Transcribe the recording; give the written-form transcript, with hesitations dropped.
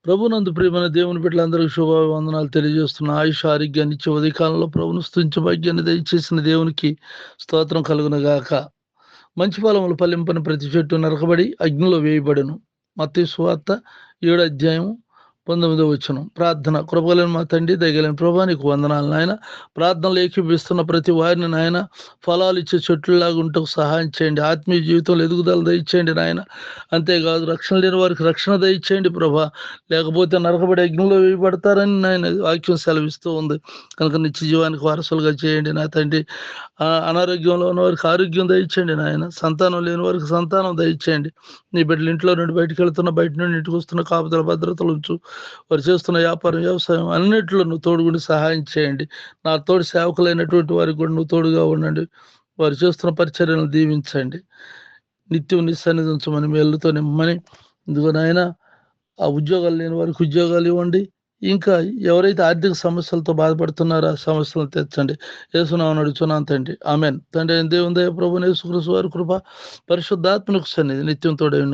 ప్రభునందు ప్రియమైన దేవుని బిడ్డలందరికీ శుభవందనాలు తెలియజేస్తున్న ఆయుష ఆరోగ్యాన్ని ఇచ్చే ఉదయకాలంలో ప్రభును స్తుతించే భాగ్యాన్ని దయచేసిన దేవునికి స్తోత్రం కలుగునగాక. మంచి ఫలములు ఫలింపని ప్రతి చెట్టు నరకబడి అగ్నిలో వేయబడును. మత్తయి సువార్త 7:19 ప్రార్థన. కృపగలిగిన మా తండ్రి, దయగలిగిన ప్రభా, నీకు వందనాలు నాయన. ప్రార్థనలు ఏకీపిస్తున్న ప్రతి వారిని నాయన ఫలాలు ఇచ్చే చెట్లులాగా ఉంటకు సహాయం చేయండి. ఆత్మీయ జీవితంలో ఎదుగుదల దయచేయండి నాయన. అంతేకాదు రక్షణ లేని వారికి రక్షణ దయచేయండి ప్రభా, లేకపోతే నరకబడి అగ్నిలో వేయబడతారని నాయన వాక్యం సెలవిస్తూ ఉంది. కనుక నిత్య జీవానికి వారసులుగా చేయండి నా తండ్రి. అనారోగ్యంలో ఉన్న వారికి ఆరోగ్యం దయచేయండి నాయన. సంతానం లేని వారికి సంతానం దయచేయండి. నీ బిడ్డలు ఇంట్లో నుండి బయటకు వెళ్తున్న, బయట నుండి ఇంటికి వస్తున్న కాపుదల భద్రతలు ఉంచు. వారు చేస్తున్న వ్యాపారం, వ్యవసాయం అన్నింటిలో నువ్వు తోడుగుండి సహాయం చేయండి. నా తోడు సేవకులైనటువంటి వారికి కూడా నువ్వు తోడుగా ఉండండి. వారు చేస్తున్న పరిచర్యలను దీవించండి. నిత్యం నీ సన్నిధి ఉంచమని, మేలుతో నిమ్మని. ఇదిగో నాయన, ఆ ఉద్యోగాలు లేని వారికి ఉద్యోగాలు ఇవ్వండి. ఇంకా ఎవరైతే ఆర్థిక సమస్యలతో బాధపడుతున్నారో ఆ సమస్యలను తెచ్చండి. యేసునామమున అడుగుచున్నాను తండ్రి, ఆమెన్. తండ్రి అయిన దేవుని దయ, ప్రభువైన యేసుక్రీస్తు వారి కృప, పరిశుద్ధాత్మకు సన్నిధి నిత్యం తోడై ఉండును గాక.